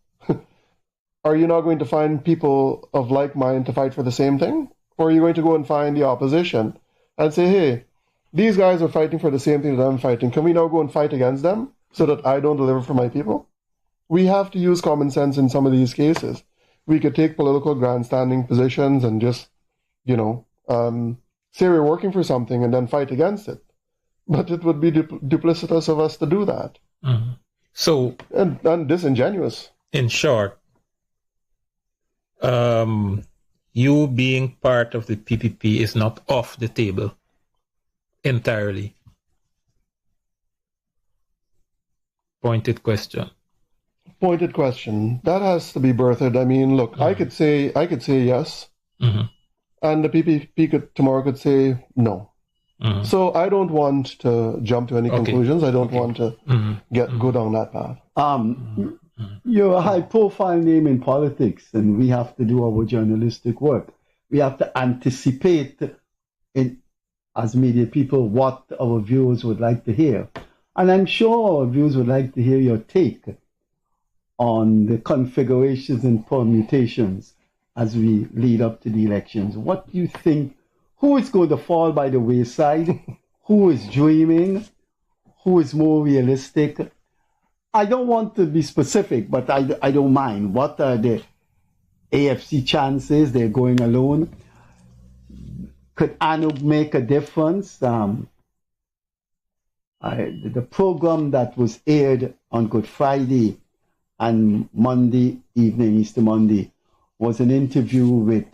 J: are you not going to find people of like mind to fight for the same thing? Or are you going to go and find the opposition and say, hey, these guys are fighting for the same thing that I'm fighting. Can we now go and fight against them so that I don't deliver for my people? We have to use common sense in some of these cases. We could take political grandstanding positions and just, say we're working for something and then fight against it. But it would be duplicitous of us to do that.
K: So,
J: and disingenuous.
K: In short, you being part of the PPP is not off the table entirely. Pointed question.
J: That has to be birthed. I mean, look, I could say yes, and the PPP tomorrow could say no. So I don't want to jump to any conclusions. I don't want to go down that path.
B: You're a high-profile name in politics, and we have to do our journalistic work. We have to anticipate, as media people, what our viewers would like to hear. And I'm sure our viewers would like to hear your take on the configurations and permutations as we lead up to the elections. What do you think? Who is going to fall by the wayside? Who is dreaming? Who is more realistic? I don't want to be specific, but I don't mind. What are the AFC chances? They're going alone. Could ANUG make a difference? The program that was aired on Good Friday and Monday evening, Easter Monday, was an interview with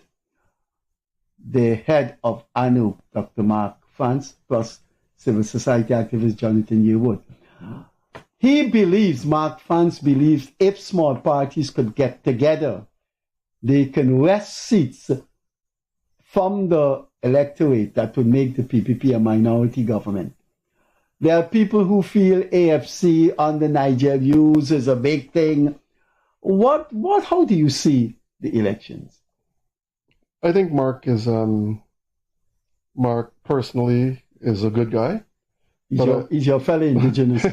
B: the head of ANUG, Dr. Mark France, plus civil society activist Jonathan Yearwood. He believes, Mark France believes, if small parties could get together, they can wrest seats from the electorate that would make the PPP a minority government. There are people who feel AFC under Nigel Hughes is a big thing. How do you see the elections?
J: I think Mark personally is a good guy.
B: He's your fellow Indigenous.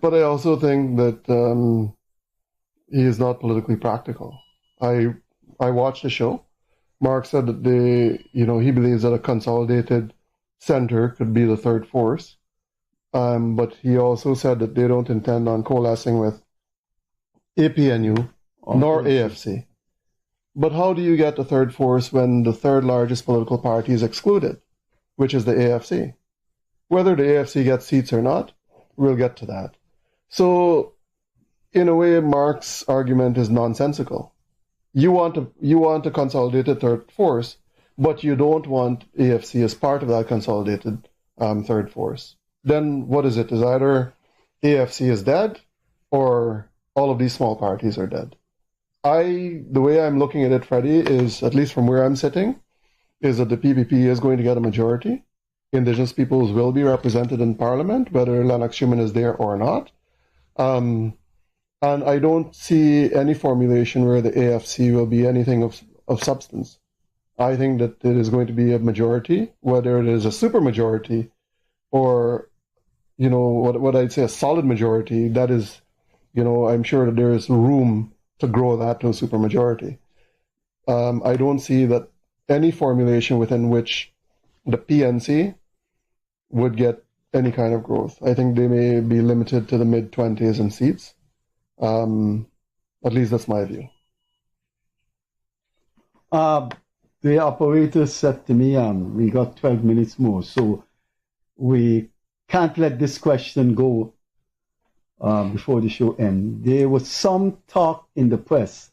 J: But I also think that he is not politically practical. I watched the show. Mark said that he believes that a consolidated center could be the third force. But he also said that they don't intend on coalescing with APNU nor AFC. But how do you get the third force when the third largest political party is excluded, which is the AFC? Whether the AFC gets seats or not, we'll get to that. So, in a way, Mark's argument is nonsensical. You want a consolidated third force, but you don't want AFC as part of that consolidated third force. Then what is it? Is either AFC is dead or all of these small parties are dead. The way I'm looking at it, Freddie, is, at least from where I'm sitting, is that the PPP is going to get a majority. Indigenous peoples will be represented in Parliament, whether Lenox Shuman is there or not. And I don't see any formulation where the AFC will be anything of substance. I think that it is going to be a majority, whether it is a supermajority or, what I'd say a solid majority. That is, I'm sure that there is room to grow that to a supermajority. I don't see that any formulation within which the PNC would get any kind of growth. I think they may be limited to the mid-20s in seats. At least that's my view.
B: The operator said to me, we got 12 minutes more, so we can't let this question go before the show ends. There was some talk in the press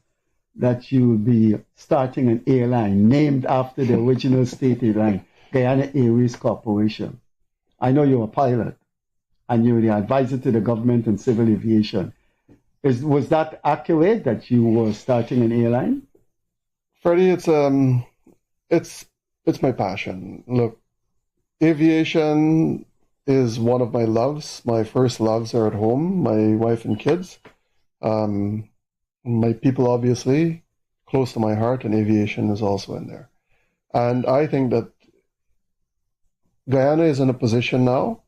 B: that you will be starting an airline named after the original state airline, Guyana Airways Corporation. I know you're a pilot, and you're the advisor to the government on civil aviation. Was that accurate, that you were starting an airline?
J: Freddie, it's my passion. Look, aviation is one of my loves. My first loves are at home, my wife and kids. My people, obviously, close to my heart, and aviation is also in there. And I think that Guyana is in a position now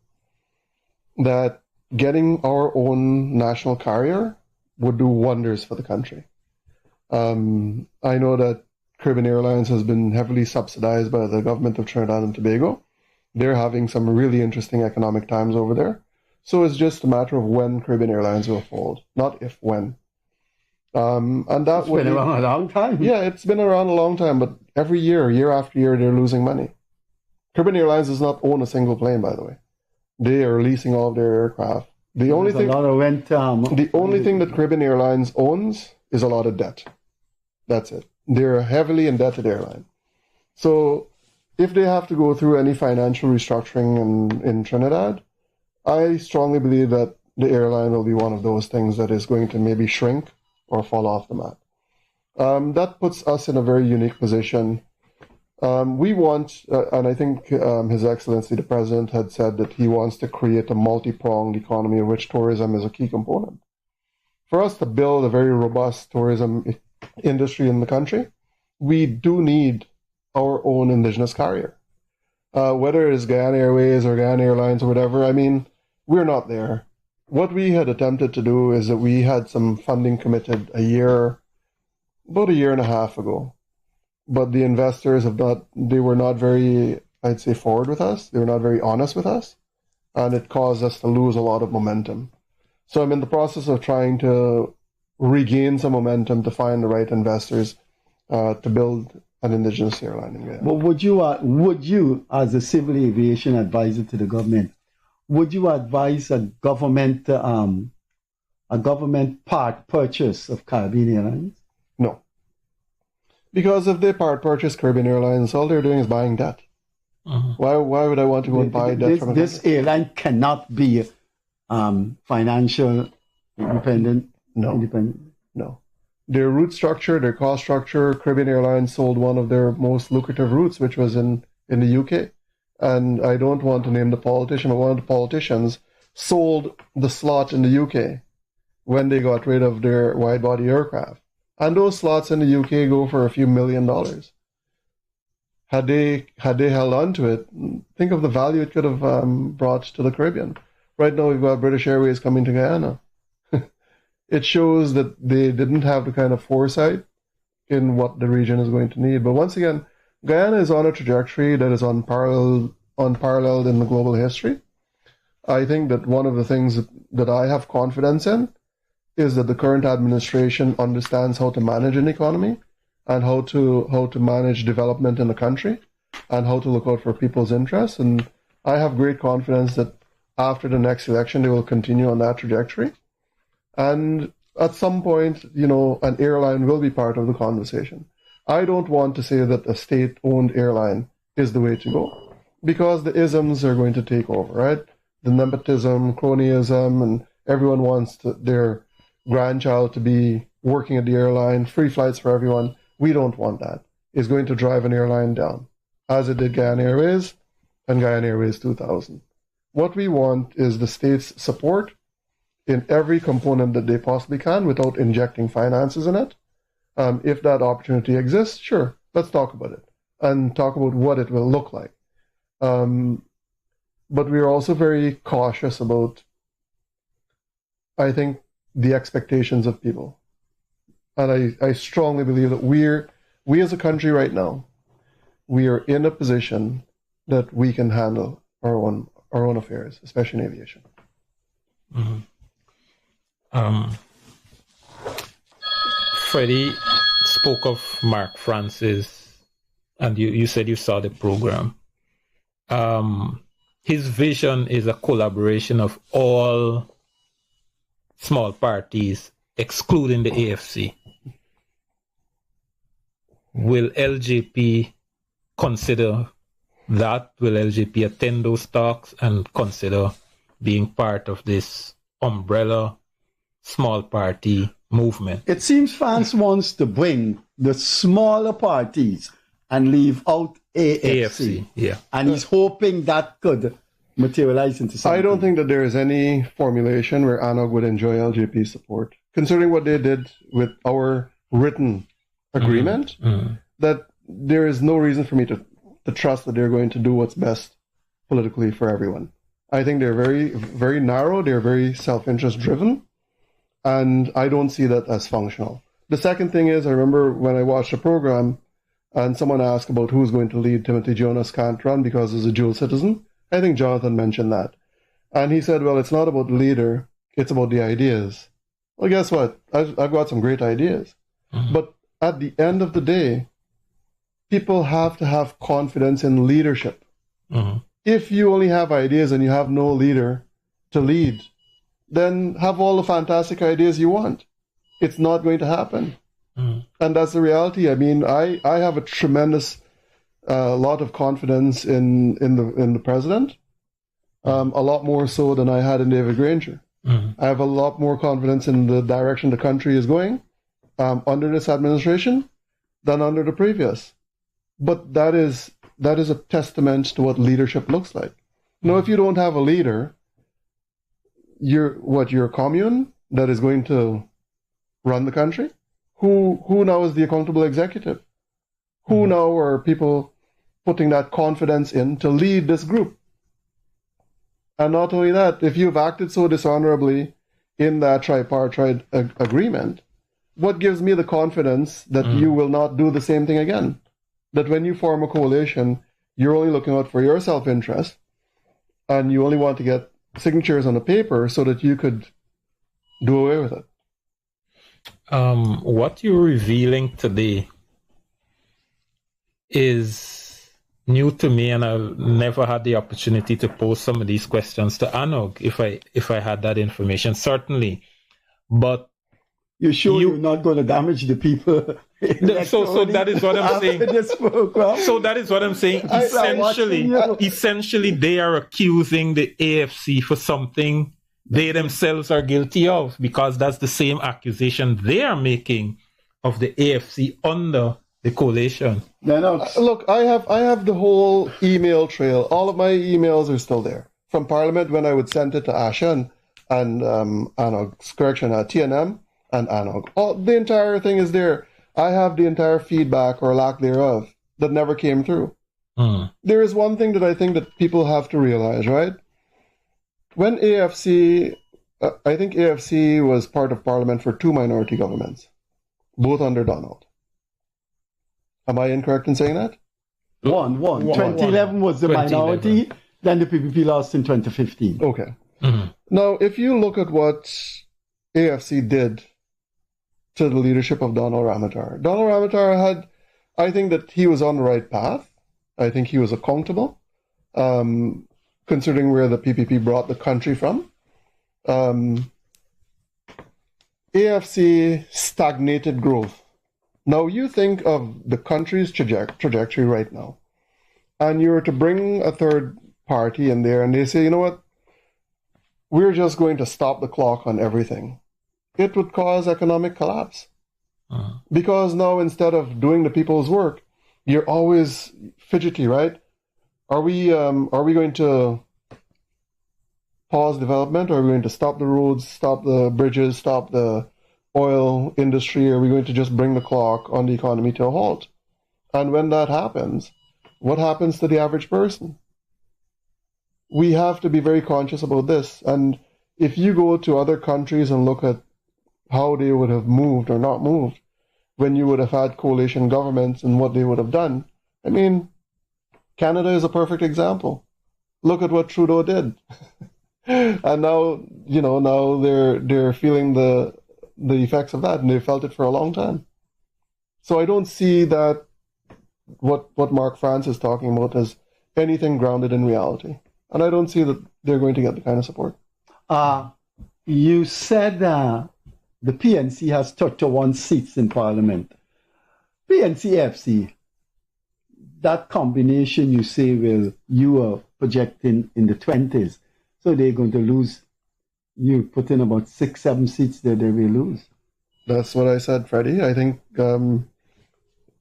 J: that getting our own national carrier would do wonders for the country. I know that Caribbean Airlines has been heavily subsidized by the government of Trinidad and Tobago. They're having some really interesting economic times over there. So it's just a matter of when Caribbean Airlines will fold, not if, when. And that
B: it's been around a long time.
J: Yeah, it's been around a long time, but every year, year after year, they're losing money. Caribbean Airlines does not own a single plane, by the way. They are leasing all of their aircraft. The only thing that Caribbean Airlines owns is a lot of debt. That's it. They're a heavily indebted airline. So if they have to go through any financial restructuring in Trinidad, I strongly believe that the airline will be one of those things that is going to maybe shrink or fall off the map. That puts us in a very unique position. We want, and I think His Excellency the President had said that he wants to create a multi-pronged economy in which tourism is a key component. For us to build a very robust tourism industry in the country, we do need our own indigenous carrier. Whether it's Guyana Airways or Guyana Airlines or whatever, I mean, we're not there. What we had attempted to do is that we had some funding committed about a year and a half ago. But the investors they were not very, I'd say, forward with us. They were not very honest with us. And it caused us to lose a lot of momentum. So I'm in the process of trying to regain some momentum to find the right investors to build an indigenous airline in Guyana.
B: But would you, as a civil aviation advisor to the government, would you advise a government part purchase of Caribbean Airlines?
J: No. Because if they part purchase Caribbean Airlines, all they're doing is buying debt. Uh-huh. Why would I want to go and buy debt from a
B: This airline cannot be financial independent?
J: No. Their route structure, their cost structure, Caribbean Airlines sold one of their most lucrative routes, which was in the UK. And I don't want to name the politician, but one of the politicians sold the slot in the UK when they got rid of their wide-body aircraft. And those slots in the UK go for a few $1 million. Had they held on to it, think of the value it could have brought to the Caribbean. Right now we've got British Airways coming to Guyana. It shows that they didn't have the kind of foresight in what the region is going to need. But once again, Guyana is on a trajectory that is unparalleled in the global history. I think that one of the things that I have confidence in is that the current administration understands how to manage an economy and how to manage development in the country and how to look out for people's interests. And I have great confidence that after the next election, they will continue on that trajectory. And at some point, an airline will be part of the conversation. I don't want to say that a state-owned airline is the way to go because the isms are going to take over, right? The nepotism, cronyism, and everyone wants their grandchild to be working at the airline, free flights for everyone. We don't want that. It's going to drive an airline down, as it did Guyana Airways and Guyana Airways 2000. What we want is the state's support in every component that they possibly can without injecting finances in it. If that opportunity exists, sure, let's talk about it and talk about what it will look like. But we are also very cautious about, I think, the expectations of people. And I strongly believe that we as a country right now, we are in a position that we can handle our own affairs, especially in aviation.
K: Mm-hmm. Freddie spoke of Mark Francis and you said you saw the program. His vision is a collaboration of all small parties, excluding the AFC. Will LJP consider that? Will LJP attend those talks and consider being part of this umbrella small party movement?
B: It seems France wants to bring the smaller parties and leave out AFC.
K: Yeah.
B: And he's hoping that could materialize into something.
J: I don't think that there is any formulation where ANUG would enjoy LJP support. Considering what they did with our written agreement, that there is no reason for me to trust that they're going to do what's best politically for everyone. I think they're very, very narrow, they're very self-interest driven, and I don't see that as functional. The second thing is, I remember when I watched the program and someone asked about who's going to lead. Timothy Jonas can't run because he's a dual citizen. I think Jonathan mentioned that. And he said, well, it's not about the leader, it's about the ideas. Well, guess what? I've got some great ideas. But at the end of the day, people have to have confidence in leadership. If you only have ideas and you have no leader to lead, then have all the fantastic ideas you want. It's not going to happen. And that's the reality. I mean, I have a tremendous lot of confidence in the president, a lot more so than I had in David Granger. I have a lot more confidence in the direction the country is going under this administration than under the previous. But that is a testament to what leadership looks like. You know, if you don't have a leader, you're a commune that is going to run the country? Who now is the accountable executive? Who now are people putting that confidence in to lead this group? And not only that, if you've acted so dishonorably in that tripartite agreement, what gives me the confidence that you will not do the same thing again? That when you form a coalition, you're only looking out for your self-interest, and you only want to get signatures on a paper so that you could do away with it.
K: What you're revealing today is new to me, and I've never had the opportunity to pose some of these questions to ANUG if I had that information, certainly. But
B: you're sure you're not going to damage the people?
K: So that is what I'm saying. So that is what I'm saying. Essentially, they are accusing the AFC for something they themselves are guilty of, because that's the same accusation they are making of the AFC under the coalition.
J: Look, I have the whole email trail. All of my emails are still there from Parliament when I would send it to Asha and ANUG, correction, TNM and ANUG. The entire thing is there. I have the entire feedback or lack thereof that never came through. There is one thing that I think that people have to realize, right? When AFC, I think AFC was part of Parliament for 2 minority governments, both under Donald. Am I incorrect in saying that?
B: One. 2011 was the minority, then the PPP lost in 2015.
J: Okay. Now, if you look at what AFC did to the leadership of Donald Ramotar had, I think that he was on the right path. I think he was accountable, considering where the PPP brought the country from. AFC stagnated growth. Now, you think of the country's trajectory right now, and you're to bring a third party in there, and they say, you know what, we're just going to stop the clock on everything. It would cause economic collapse. Because now, instead of doing the people's work, you're always fidgety, right? Are we going to pause development? Are we going to stop the roads, stop the bridges, stop the oil industry? Are we going to just bring the clock on the economy to a halt? And when that happens, what happens to the average person? We have to be very conscious about this. And if you go to other countries and look at how they would have moved or not moved when you would have had coalition governments and what they would have done, I mean, Canada is a perfect example. Look at what Trudeau did. And now, now they're feeling the effects of that, and they felt it for a long time. So I don't see that what Mark France is talking about is anything grounded in reality. And I don't see that they're going to get the kind of support.
B: You said the PNC has 31 seats in Parliament. PNC-AFC, that combination you say you are projecting in the 20s. So they're going to lose. You put in about 6-7 seats that they will lose.
J: That's what I said, Freddie. I think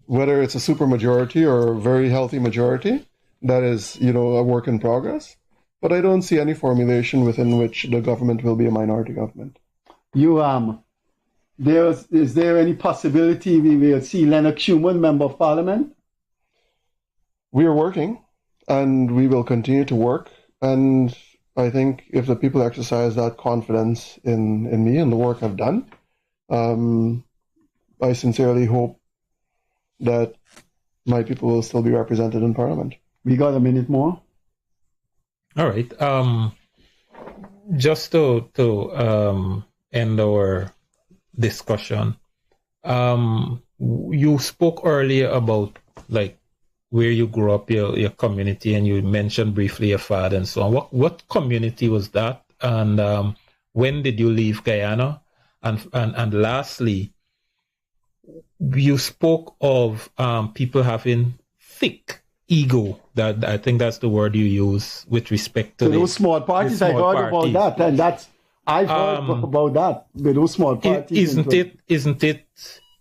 J: whether it's a supermajority or a very healthy majority, that is, a work in progress. But I don't see any formulation within which the government will be a minority government.
B: Is there any possibility we will see Lenox Shuman, Member of Parliament?
J: We are working, and we will continue to work. And I think if the people exercise that confidence in me and the work I've done, I sincerely hope that my people will still be represented in Parliament.
B: We got a minute more.
K: All right. Just to end our discussion, you spoke earlier about where you grew up, your community, and you mentioned briefly your father and so on. What community was that, and when did you leave Guyana? And lastly, you spoke of people having thick ego. That I think that's the word you use with respect to
B: those small parties. I heard about that, and I've heard about that with those small parties.
K: Isn't it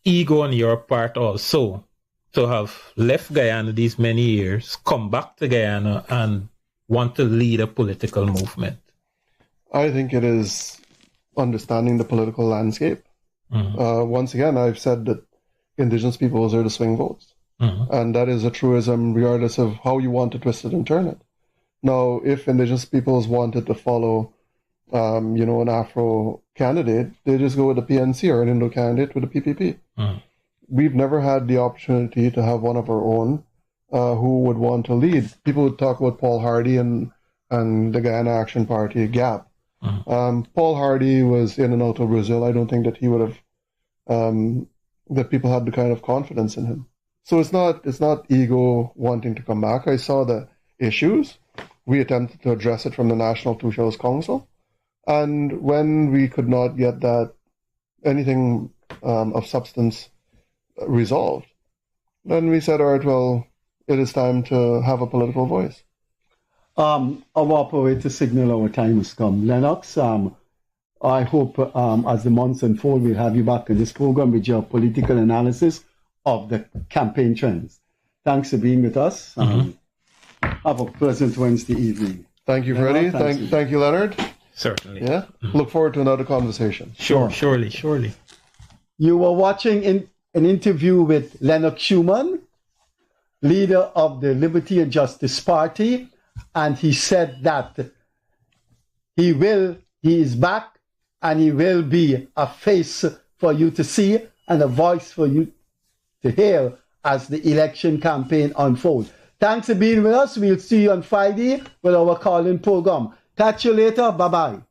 K: ego on your part also to have left Guyana these many years, come back to Guyana, and want to lead a political movement?
J: I think it is understanding the political landscape. Mm-hmm. Once again, I've said that Indigenous peoples are the swing votes. Mm-hmm. And that is a truism regardless of how you want to twist it and turn it. Now, if Indigenous peoples wanted to follow, an Afro candidate, they just go with the PNC, or an Indo candidate with the PPP. Mm-hmm. We've never had the opportunity to have one of our own who would want to lead. People would talk about Paul Hardy and the Guyana Action Party, GAP. Mm-hmm. Paul Hardy was in and out of Brazil. I don't think that he would have, that people had the kind of confidence in him. So it's not ego wanting to come back. I saw the issues. We attempted to address it from the National Two Shows Council. And when we could not get anything of substance resolved, then we said, all right, well, it is time to have a political voice.
B: Our operator signal our time has come. Lenox, I hope as the months unfold, we'll have you back in this program with your political analysis of the campaign trends. Thanks for being with us. Have a pleasant Wednesday evening.
J: Thank you, Freddie. Thank you, Leonard.
K: Certainly.
J: Yeah. Mm-hmm. Look forward to another conversation.
K: Sure. Surely.
B: You were watching an interview with Lenox Shuman, leader of the Liberty and Justice Party, and he said that he is back, and he will be a face for you to see and a voice for you to hear as the election campaign unfolds. Thanks for being with us. We'll see you on Friday with our call-in program. Catch you later. Bye-bye.